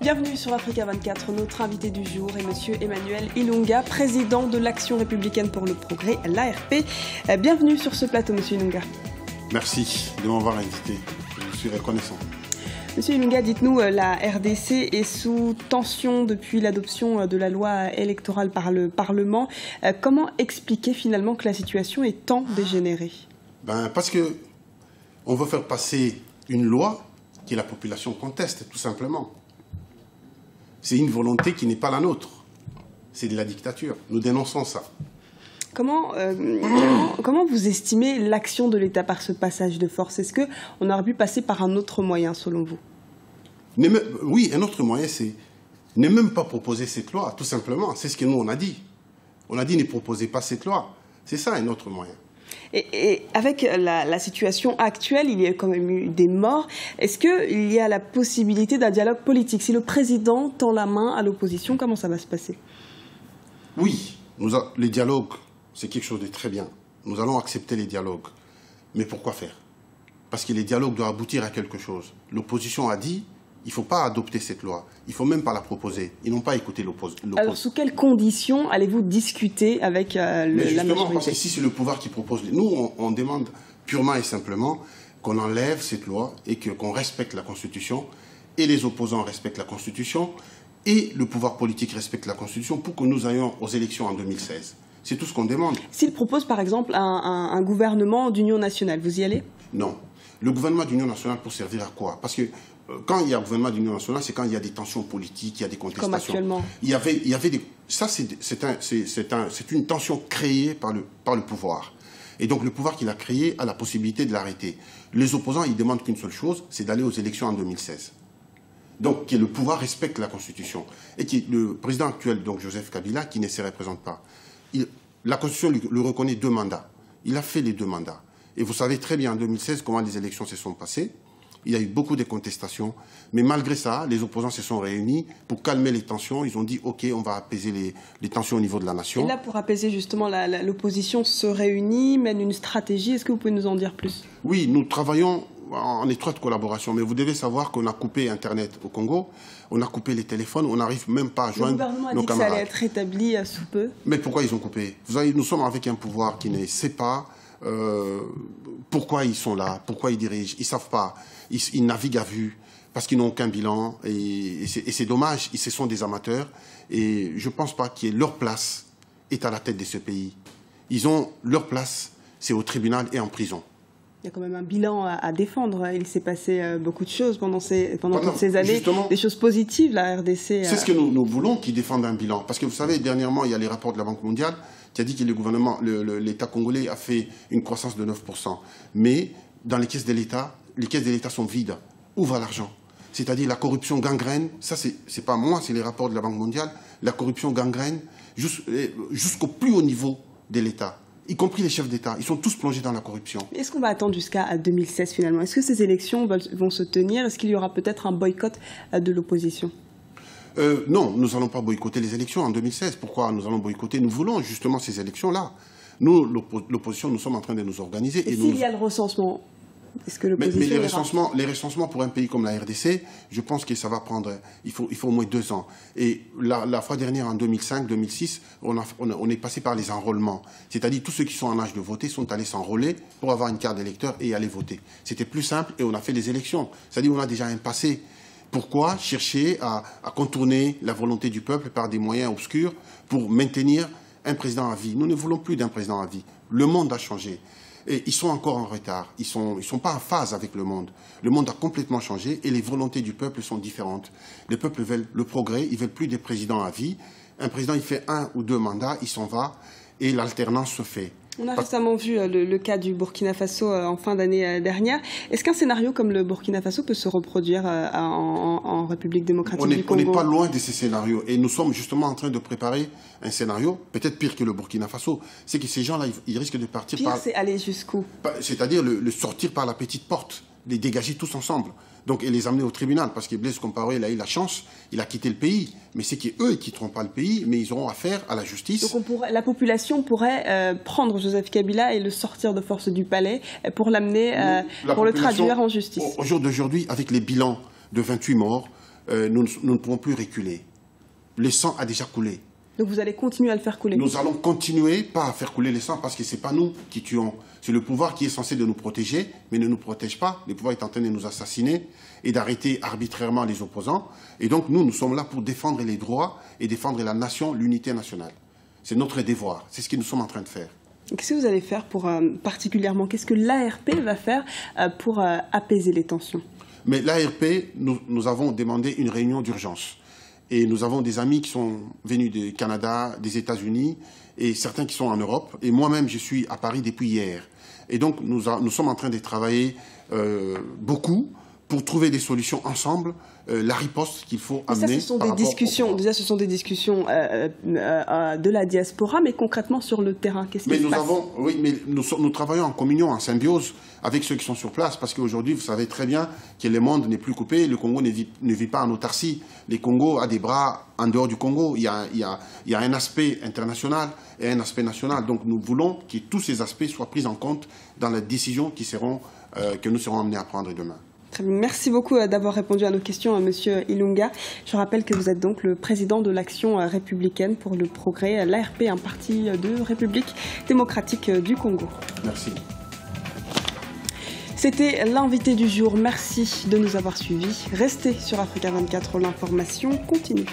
Bienvenue sur Africa 24. Notre invité du jour est Monsieur Emmanuel Ilunga, président de l'Action républicaine pour le progrès, l'ARP. Bienvenue sur ce plateau, Monsieur Ilunga. Merci de m'avoir invité. Je suis reconnaissant. Monsieur Ilunga, dites-nous, la RDC est sous tension depuis l'adoption de la loi électorale par le Parlement. Comment expliquer finalement que la situation est tant dégénérée? Parce que on veut faire passer une loi que la population conteste, tout simplement. C'est une volonté qui n'est pas la nôtre. C'est de la dictature. Nous dénonçons ça. Comment vous estimez l'action de l'État par ce passage de force? Est-ce qu'on aurait pu passer par un autre moyen, selon vous? Oui, un autre moyen, c'est ne même pas proposer cette loi, tout simplement. C'est ce que nous, on a dit. On a dit ne proposez pas cette loi. C'est ça, un autre moyen. Et avec la situation actuelle, il y a quand même eu des morts. Est-ce qu'il y a la possibilité d'un dialogue politique? Si le président tend la main à l'opposition, comment ça va se passer? Oui, les dialogues, c'est quelque chose de très bien. Nous allons accepter les dialogues. Mais pourquoi faire? Parce que les dialogues doivent aboutir à quelque chose. L'opposition a dit, il ne faut pas adopter cette loi. Il ne faut même pas la proposer. Ils n'ont pas écouté l'opposition. Alors, sous quelles conditions allez-vous discuter avec la majorité? Parce que si c'est le pouvoir qui propose... Nous, on demande purement et simplement qu'on enlève cette loi et qu'on respecte la Constitution, et les opposants respectent la Constitution, et le pouvoir politique respecte la Constitution pour que nous ayons aux élections en 2016. C'est tout ce qu'on demande. S'il propose, par exemple, un gouvernement d'union nationale, vous y allez? Non. Le gouvernement d'union nationale pour servir à quoi? Parce que quand il y a un gouvernement d'union nationale, c'est quand il y a des tensions politiques, il y a des contestations. Comme actuellement. Il y avait des... Ça, c'est une tension créée par le pouvoir. Et donc, le pouvoir qu'il a créé a la possibilité de l'arrêter. Les opposants, ils demandent qu'une seule chose, c'est d'aller aux élections en 2016. Donc, que le pouvoir respecte la Constitution. Et que le président actuel, donc Joseph Kabila, qui ne se représente pas, la Constitution lui reconnaît 2 mandats. Il a fait les 2 mandats. Et vous savez très bien en 2016 comment les élections se sont passées. Il y a eu beaucoup de contestations. Mais malgré ça, les opposants se sont réunis pour calmer les tensions. Ils ont dit, OK, on va apaiser les tensions au niveau de la nation. Et là, pour apaiser justement l'opposition se réunit, mène une stratégie. Est-ce que vous pouvez nous en dire plus? Oui, nous travaillons en étroite collaboration. Mais vous devez savoir qu'on a coupé Internet au Congo. On a coupé les téléphones. On n'arrive même pas à joindre nos camarades. Le gouvernement a dit que ça allait être rétabli sous peu. Mais pourquoi ils ont coupé? Vous savez, nous sommes avec un pouvoir qui ne sait pas pourquoi ils sont là, pourquoi ils dirigent. Ils ne savent pas. Ils naviguent à vue parce qu'ils n'ont aucun bilan. Et c'est dommage. Ce sont des amateurs. Et je ne pense pas que leur place est à la tête de ce pays. Ils ont leur place, c'est au tribunal et en prison. Il y a quand même un bilan à défendre. Il s'est passé beaucoup de choses pendant toutes ces années. Justement, des choses positives, la RDC. C'est ce que nous voulons, qu'ils défendent un bilan. Parce que vous savez, dernièrement, il y a les rapports de la Banque mondiale qui a dit que le gouvernement, l'État congolais a fait une croissance de 9%. Mais dans les caisses de l'État sont vides. Où va l'argent? C'est-à-dire la corruption gangrène. Ça, c'est pas moi, c'est les rapports de la Banque mondiale. La corruption gangrène jusqu'au plus haut niveau de l'État. Y compris les chefs d'État. Ils sont tous plongés dans la corruption. Est-ce qu'on va attendre jusqu'à 2016 finalement? Est-ce que ces élections vont se tenir? Est-ce qu'il y aura peut-être un boycott de l'opposition? Non, nous n'allons pas boycotter les élections en 2016. Pourquoi nous allons boycotter? Nous voulons justement ces élections-là. Nous, l'opposition, nous sommes en train de nous organiser. Et s'il y a le recensement, est-ce que l'opposition... Mais les recensements pour un pays comme la RDC, je pense que ça va prendre... Il faut au moins 2 ans. Et la fois dernière, en 2005-2006, on est passé par les enrôlements. C'est-à-dire tous ceux qui sont en âge de voter sont allés s'enrôler pour avoir une carte d'électeur et aller voter. C'était plus simple et on a fait les élections. C'est-à-dire on a déjà un passé. Pourquoi chercher à contourner la volonté du peuple par des moyens obscurs pour maintenir un président à vie? Nous ne voulons plus d'un président à vie. Le monde a changé. Et ils sont encore en retard. Ils sont pas en phase avec le monde. Le monde a complètement changé et les volontés du peuple sont différentes. Les peuples veulent le progrès, ils veulent plus des présidents à vie. Un président, il fait 1 ou 2 mandats, il s'en va et l'alternance se fait. On a récemment vu le cas du Burkina Faso en fin d'année dernière. Est-ce qu'un scénario comme le Burkina Faso peut se reproduire en République démocratique du Congo? On n'est pas loin de ces scénarios. Et nous sommes justement en train de préparer un scénario, peut-être pire que le Burkina Faso. C'est que ces gens-là, ils risquent de partir par... Pire, c'est aller jusqu'où? C'est-à-dire le sortir par la petite porte, les dégager tous ensemble. Donc, et les amener au tribunal, parce que Blaise Compaoré, il a eu la chance, il a quitté le pays. Mais c'est qu'eux, ils ne quitteront pas le pays, mais ils auront affaire à la justice. Donc la population pourrait prendre Joseph Kabila et le sortir de force du palais pour l'amener, pour le traduire en justice. Au jour d'aujourd'hui, avec les bilans de 28 morts, nous ne pouvons plus reculer. Le sang a déjà coulé. Donc vous allez continuer à le faire couler? Nous allons continuer, pas à faire couler le sang, parce que ce n'est pas nous qui tuons. C'est le pouvoir qui est censé de nous protéger, mais ne nous protège pas. Le pouvoir est en train de nous assassiner et d'arrêter arbitrairement les opposants. Et donc nous sommes là pour défendre les droits et défendre la nation, l'unité nationale. C'est notre devoir, c'est ce que nous sommes en train de faire. Qu'est-ce que vous allez faire pour, particulièrement, qu'est-ce que l'ARP va faire pour apaiser les tensions? Mais l'ARP, nous avons demandé une réunion d'urgence. Et nous avons des amis qui sont venus du Canada, des États-Unis, et certains qui sont en Europe. Et moi-même, je suis à Paris depuis hier. Et donc, nous sommes en train de travailler beaucoup pour trouver des solutions ensemble, la riposte qu'il faut amener. Ça, ce sont des discussions. Déjà, ce sont des discussions de la diaspora, mais concrètement sur le terrain, qu'est-ce qui se passe? Oui, mais nous travaillons en communion, en symbiose avec ceux qui sont sur place, parce qu'aujourd'hui, vous savez très bien que le monde n'est plus coupé, le Congo ne vit pas en autarcie. Le Congo a des bras en dehors du Congo. Il y a un aspect international et un aspect national. Donc, nous voulons que tous ces aspects soient pris en compte dans les décisions que nous serons amenés à prendre demain. Très bien. Merci beaucoup d'avoir répondu à nos questions, Monsieur Ilunga. Je rappelle que vous êtes donc le président de l'Action républicaine pour le progrès, l'ARP, un parti de République démocratique du Congo. Merci. C'était l'invité du jour. Merci de nous avoir suivis. Restez sur Africa 24, l'information continue.